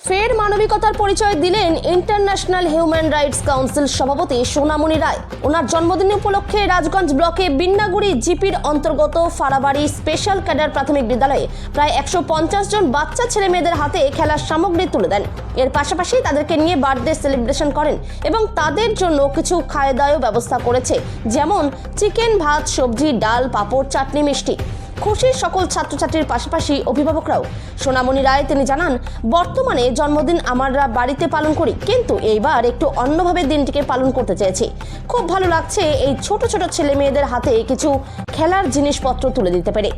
ফের মানবিকতার পরিচয় দিলেন ইন্টারন্যাশনাল হিউম্যান রাইটস কাউন্সিল সভাপতি সোনামণি রায়। ওনার জন্মদিন উপলক্ষে রাজগঞ্জ ব্লকে বিন্নাগুড়ি জিপির অন্তর্গত ফাড়াবাড়ি স্পেশাল ক্যাডার প্রাথমিক বিদ্যালয়ে প্রায় 150 জন বাচ্চা ছেলে মেয়েদের হাতে খেলার সামগ্রী তুলে দেন। এর পাশাপাশি তাদেরকে নিয়ে বার্থডে সেলিব্রেশন করেন এবং তাদের জন্য কিছু খাওয়া দাওয়ার ব্যবস্থা করেছে, যেমন চিকেন, ভাত, সবজি, ডাল, পাঁপড়, চাটনি, মিষ্টি। খুশির সকল ছাত্রছাত্রীর পাশাপাশি অভিভাবকরাও। সোনামণি রায় তিনি জানান, বর্তমানে জন্মদিন আমরা বাড়িতে পালন করি, কিন্তু এইবার একটু অন্যভাবে দিনটিকে পালন করতে চেয়েছি। খুব ভালো লাগছে এই ছোট ছোট ছেলে মেয়েদের হাতে কিছু খেলার জিনিসপত্র তুলে দিতে পেরে।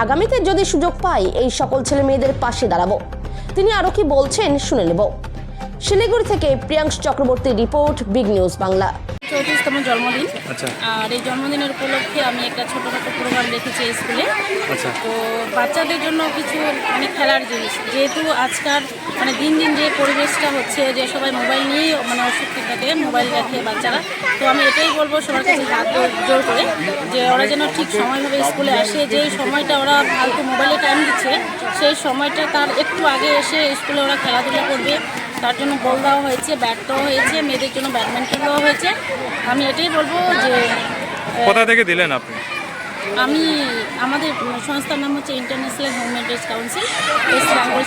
আগামীতে যদি সুযোগ পাই এই সকল ছেলে মেয়েদের পাশে দাঁড়াবো। তিনি আরও কি বলছেন শুনে নেব। শিলিগুড়ি থেকে Priyansh Chakraborty report, big news Bangla. 34তম জন্মদিন। আর এই জন্মদিনের উপলক্ষে আমি একটা ছোটোখাটো প্রোগ্রাম রেখেছি স্কুলে। তো বাচ্চাদের জন্য কিছু খেলার জিনিস, যেহেতু আজকাল দিন দিন যে পরিবেশটা হচ্ছে যে সবাই মোবাইল নিয়েই অসুস্থ থাকে, মোবাইল দেখে বাচ্চারা। তো আমি এটাই বলবো সবার কাছে হাত জোর করে যে ওরা যেন ঠিক সময়ভাবে স্কুলে আসে। যেই সময়টা ওরা ফালতু মোবাইলে টাইম দিচ্ছে সেই সময়টা তার একটু আগে এসে স্কুলে ওরা খেলাধুলা করবে, তার জন্য বল দেওয়া হয়েছে, ব্যাট দেওয়া হয়েছে, মেয়েদের জন্য ব্যাডমিন্টন দেওয়া হয়েছে। আমি এটাই বলবো যে কোথা থেকে দিলেন আপনি? আমি আমাদের সংস্থার নাম হচ্ছে international human rights council,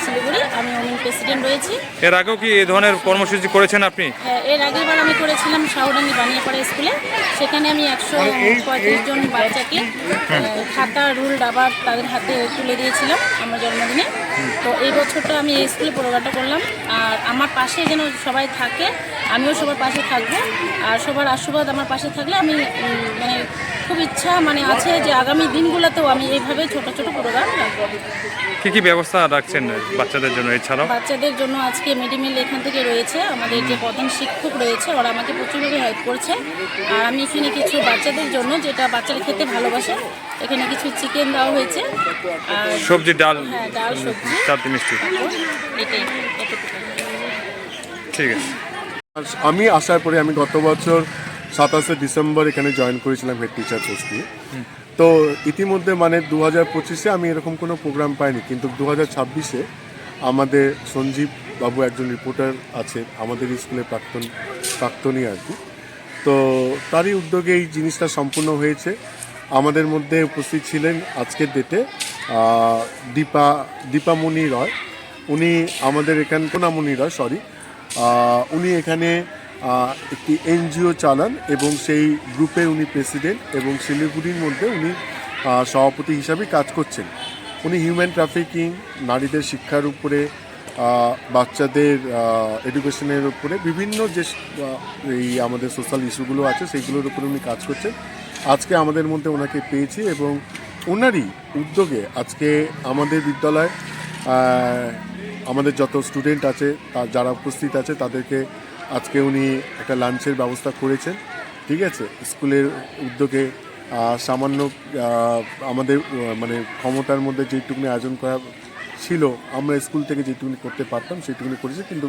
Siliguri. আমি ওমেন প্রেসিডেন্ট রয়েছি। এর আগেও কি এই ধরনের কর্মসূচি করেছেন আপনি? হ্যাঁ, এর আগেরবার আমি করেছিলাম শাহডাঙ্গি বানিয়াপাড়া স্কুলে। সেখানে আমি 135 জন বাচ্চাকে খাতা, রুল, ডাবার তাদের হাতে তুলে দিয়েছিলাম আমার জন্মদিনে। তো এই বছরটা আমি এই স্কুলে প্রোগ্রামটা করলাম। আর আমার পাশে যেন সবাই থাকে, আমিও সবার পাশে থাকবো। আর সবার আশীর্বাদ আমার পাশে থাকলে আমি খুব ইচ্ছা আছে যে আগামী দিনগুলোতেও আমি এইভাবে ছোট ছোট প্রোগ্রাম রাখবো। কি কি ব্যবস্থা রাখছেন বাচ্চাদের জন্য? এছাড়াও বাচ্চাদের জন্য আজকে মিড ডে মিল এখান থেকে রয়েছে। আমাদের যে প্রধান শিক্ষক রয়েছে ওরা আমাকে প্রচুরভাবে হেল্প করছে। আর আমি এখানে কিছু বাচ্চাদের জন্য, যেটা বাচ্চারা খেতে ভালোবাসে, এখানে কিছু চিকেন দেওয়া হয়েছে, আর সবজি, ডাল, ডাল, সবজি, চাটনি, মিষ্টি। এটাই। ঠিক আছে। আমি আসার পরে আমি গত বছর 27শে ডিসেম্বর এখানে জয়েন করেছিলাম হেড টিচার পোস্টে। তো ইতিমধ্যে 2025-এ আমি এরকম কোনো প্রোগ্রাম পাইনি, কিন্তু 2026-এ আমাদের সঞ্জীব বাবু একজন রিপোর্টার আছে আমাদের স্কুলের প্রাক্তনী আর কি। তো তারই উদ্যোগে এই জিনিসটা সম্পূর্ণ হয়েছে। আমাদের মধ্যে উপস্থিত ছিলেন আজকের ডেটে দীপামণি রয়। উনি আমাদের এখানে সোনামণি রয়, উনি এখানে একটি এনজিও চালান এবং সেই গ্রুপের উনি প্রেসিডেন্ট এবং শিলিগুড়ির মধ্যে উনি সভাপতি হিসাবে কাজ করছেন। উনি হিউম্যান ট্রাফিকিং, নারীদের শিক্ষার উপরে, বাচ্চাদের এডুকেশনের উপরে বিভিন্ন যে এই আমাদের সোশ্যাল ইস্যুগুলো আছে সেইগুলোর উপরে উনি কাজ করছেন। আজকে আমাদের মধ্যে ওনাকে পেয়েছি এবং ওনারই উদ্যোগে আজকে আমাদের বিদ্যালয় আমাদের যত স্টুডেন্ট আছে যারা উপস্থিত আছে তাদেরকে আজকে উনি একটা লাঞ্চের ব্যবস্থা করেছেন। ঠিক আছে, স্কুলের উদ্যোগে সামান্য আমাদের ক্ষমতার মধ্যে যেটুকুনি আয়োজন করা ছিল, আমরা স্কুল থেকে যেটুকুনি করতে পারতাম সেটুকুনি করেছি, কিন্তু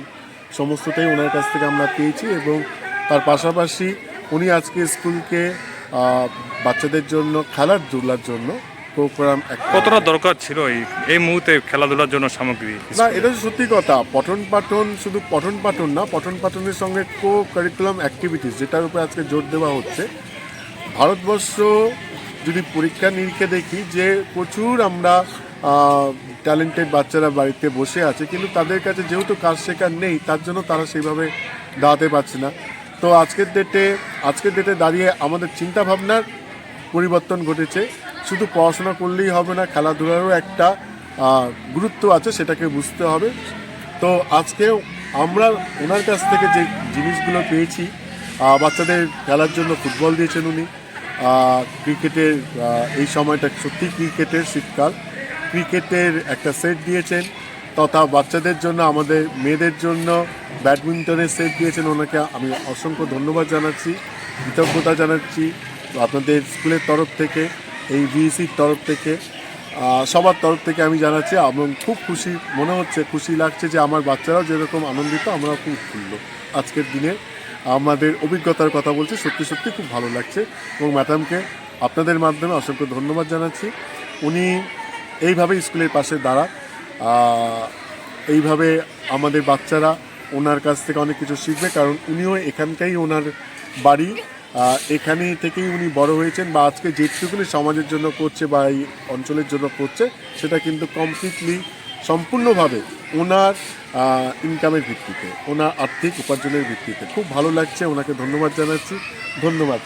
সমস্তটাই ওনার কাছ থেকে আমরা পেয়েছি। এবং তার পাশাপাশি উনি আজকে স্কুলকে বাচ্চাদের জন্য খেলাধুলার জন্য প্রোগ্রাম কতটা দরকার ছিল এই মুহূর্তে খেলাধুলার জন্য সামগ্রী? না, এটা সত্যি কথা। পঠন পাঠন শুধু পঠন পাঠন না, পঠন পাঠনের সঙ্গে কো কারিকুলাম অ্যাক্টিভিটিস, যেটার উপরে আজকে জোর দেওয়া হচ্ছে। ভারতবর্ষ যদি পরীক্ষা নিরীক্ষা দেখি যে প্রচুর আমরা ট্যালেন্টেড বাচ্চারা বাড়িতে বসে আছে, কিন্তু তাদের কাছে যেহেতু কাজ শেখার নেই তার জন্য তারা সেইভাবে দাঁড়াতে পারছে না। তো আজকের ডেটে দাঁড়িয়ে আমাদের চিন্তাভাবনার পরিবর্তন ঘটেছে। শুধু পড়াশোনা করলেই হবে না, খেলাধুলারও একটা গুরুত্ব আছে, সেটাকে বুঝতে হবে। তো আজকে আমরা ওনার কাছ থেকে যে জিনিসগুলো পেয়েছি, বাচ্চাদের খেলার জন্য ফুটবল দিয়েছেন উনি, ক্রিকেটের এই সময়টা সত্যি ক্রিকেটের শীতকাল, ক্রিকেটের একটা সেট দিয়েছেন, তথা বাচ্চাদের জন্য আমাদের মেয়েদের জন্য ব্যাডমিন্টনের সেট দিয়েছেন। ওনাকে আমি অসংখ্য ধন্যবাদ জানাচ্ছি, কৃতজ্ঞতা জানাচ্ছি আপনাদের স্কুলের তরফ থেকে, এই ভিসির তরফ থেকে, সবার তরফ থেকে আমি জানাচ্ছি। এবং খুব খুশি লাগছে যে আমার বাচ্চারাও যেরকম আনন্দিত, আমরাও খুব উৎফুল্ল আজকের দিনে। আমাদের অভিজ্ঞতার কথা বলছি, সত্যি খুব ভালো লাগছে। এবং ম্যাডামকে আপনাদের মাধ্যমে অসংখ্য ধন্যবাদ জানাচ্ছি। উনি এইভাবে স্কুলের পাশে দাঁড়ান। এইভাবে আমাদের বাচ্চারা ওনার কাছ থেকে অনেক কিছু শিখবে, কারণ উনিও এখানকারই, ওনার বাড়ি এখানেই থেকেই উনি বড় হয়েছেন, বা আজকে যেটুকুনি সমাজের জন্য করছে বা এই অঞ্চলের জন্য করছে সেটা কিন্তু কমপ্লিটলি সম্পূর্ণভাবে ওনার ইনকামের ভিত্তিতে, ওনার আর্থিক উপার্জনের ভিত্তিতে। খুব ভালো লাগছে, ওনাকে ধন্যবাদ জানাচ্ছি। ধন্যবাদ।